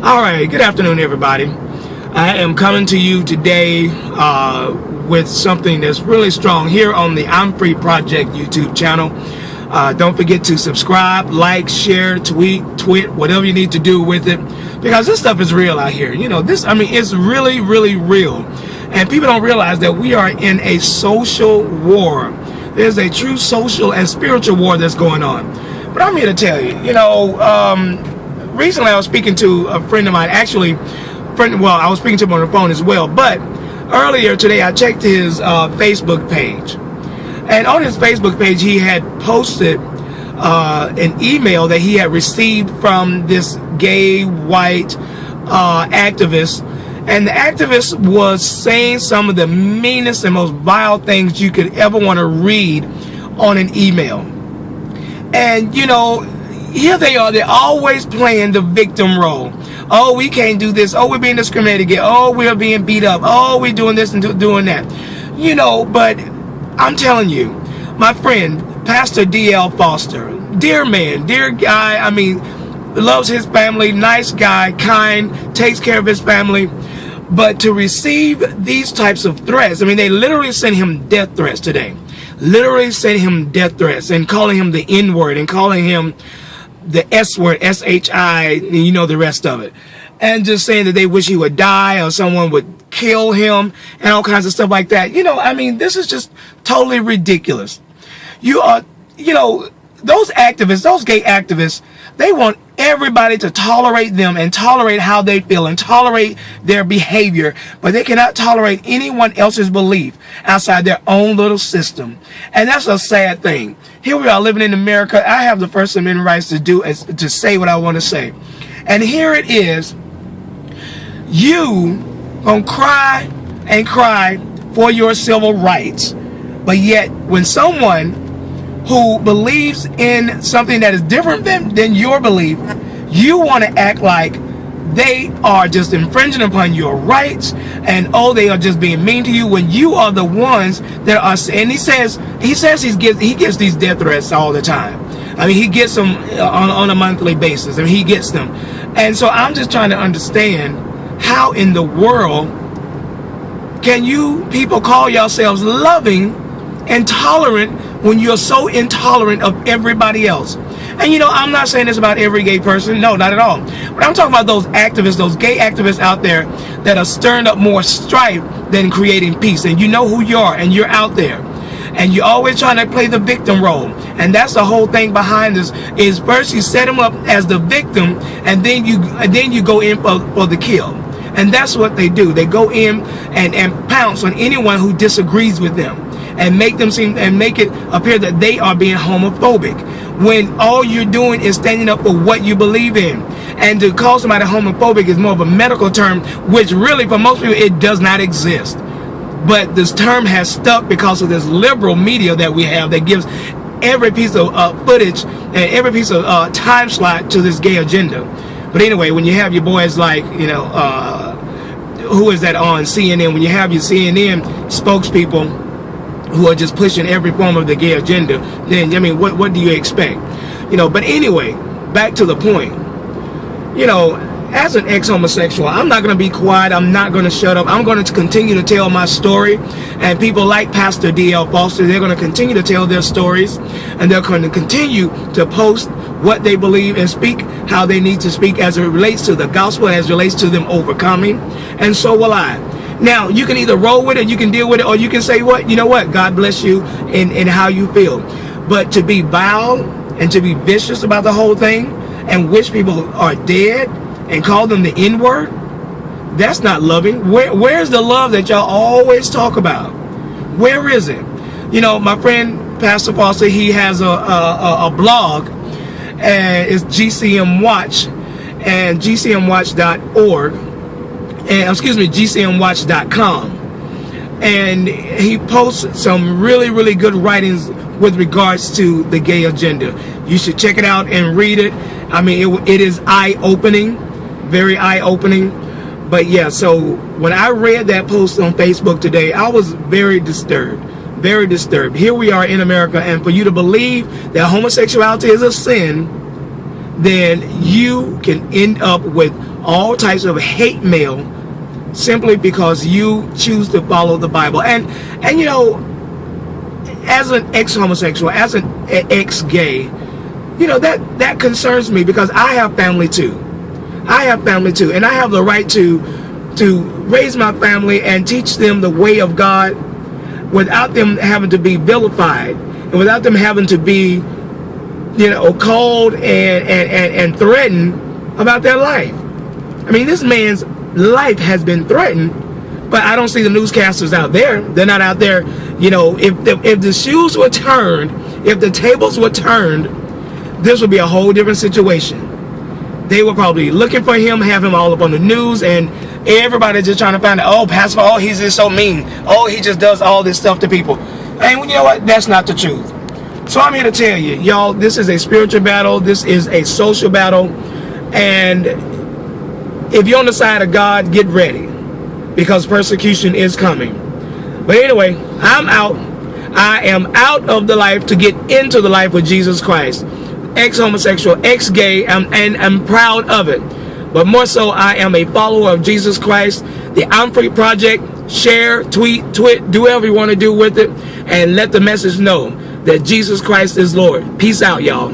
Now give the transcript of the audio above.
All right, good afternoon, everybody. I am coming to you today with something that's really strong here on the I'm Free Project YouTube channel. Don't forget to subscribe, like, share, tweet, whatever you need to do with it, because this stuff is real out here. You know, it's really, really real. And people don't realize that we are in a social war. There's a true social and spiritual war that's going on. But I'm here to tell you, recently I was speaking to a friend of mine, I was speaking to him on the phone as well, but earlier today I checked his Facebook page. And on his Facebook page, he had posted an email that he had received from this gay white activist. And the activist was saying some of the meanest and most vile things you could ever want to read on an email. And, you know, here they are. They're always playing the victim role. Oh, we can't do this. Oh, we're being discriminated against. Oh, we're being beat up. Oh, we're doing this and doing that. You know, but I'm telling you, my friend, Pastor D.L. Foster, dear man, dear guy, I mean, loves his family, nice guy, kind, takes care of his family. But to receive these types of threats, I mean, they literally sent him death threats today. Literally sent him death threats and calling him the N-word and calling him the S-word, S-H-I, you know the rest of it. And just saying that they wish he would die or someone would kill him and all kinds of stuff like that. You know, I mean, this is just totally ridiculous. You are, you know, those activists, those gay activists, they want everybody to tolerate them and tolerate how they feel and tolerate their behavior, but they cannot tolerate anyone else's belief outside their own little system. And that's a sad thing. Here we are living in America. I have the First Amendment rights to say what I want to say. And here it is. You gonna cry and cry for your civil rights, but yet when someone who believes in something that is different than your belief, you want to act like they are just infringing upon your rights, and oh, they are just being mean to you, when you are the ones that are. And he says he gets these death threats all the time. I mean, he gets them on a monthly basis. I mean, he gets them. And so I'm just trying to understand, how in the world can you people call yourselves loving and tolerant when you're so intolerant of everybody else? And you know, I'm not saying this about every gay person. No, not at all. But I'm talking about those activists, those gay activists out there that are stirring up more strife than creating peace. And you know who you are, and you're out there. And you're always trying to play the victim role. And that's the whole thing behind this, is first you set him up as the victim, and then you go in for the kill. And that's what they do. They go in and pounce on anyone who disagrees with them, and make it appear that they are being homophobic, when all you're doing is standing up for what you believe in. And to call somebody homophobic is more of a medical term, which really for most people it does not exist. But this term has stuck because of this liberal media that we have that gives every piece of footage and every piece of time slot to this gay agenda. But anyway, when you have your boys like, you know, who is that on CNN, when you have your CNN spokespeople who are just pushing every form of the gay agenda, then, I mean, what do you expect? You know, but anyway, back to the point. You know, as an ex-homosexual, I'm not going to be quiet. I'm not going to shut up. I'm going to continue to tell my story. And people like Pastor D.L. Foster, they're going to continue to tell their stories. And they're going to continue to post what they believe and speak how they need to speak as it relates to the gospel, as it relates to them overcoming. And so will I. Now, you can either roll with it, you can deal with it, or you can say, what, you know what, God bless you in how you feel. But to be vile and to be vicious about the whole thing and wish people are dead and call them the N-word, that's not loving. Where's the love that y'all always talk about? Where is it? You know, my friend Pastor Foster, he has a blog, and it's GCM Watch, and GCMWatch.org, and excuse me, GCMWatch.com. And he posts some really, really good writings with regards to the gay agenda. You should check it out and read it. I mean, it is eye-opening, very eye-opening. But yeah, so when I read that post on Facebook today, I was very disturbed. Very disturbed. Here we are in America, and for you to believe that homosexuality is a sin, then you can end up with all types of hate mail simply because you choose to follow the Bible. And you know, as an ex-homosexual, as an ex-gay, you know, that concerns me, because I have family too. I have family too, and I have the right to raise my family and teach them the way of God without them having to be vilified, and without them having to be, you know, called and threatened about their life. I mean, this man's life has been threatened, but I don't see the newscasters out there. They're not out there. You know, if the shoes were turned, if the tables were turned, this would be a whole different situation. They were probably looking for him, have him all up on the news, and everybody just trying to find out, oh, Pastor, oh, he's just so mean. Oh, he just does all this stuff to people. And you know what? That's not the truth. So I'm here to tell you, y'all, this is a spiritual battle. This is a social battle. And if you're on the side of God, get ready, because persecution is coming. But anyway, I'm out. I am out of the life to get into the life with Jesus Christ. Ex-homosexual, ex-gay, and I'm proud of it. But more so, I am a follower of Jesus Christ. The I'm Free Project, share, tweet, do whatever you want to do with it, and let the message know that Jesus Christ is Lord. Peace out, y'all.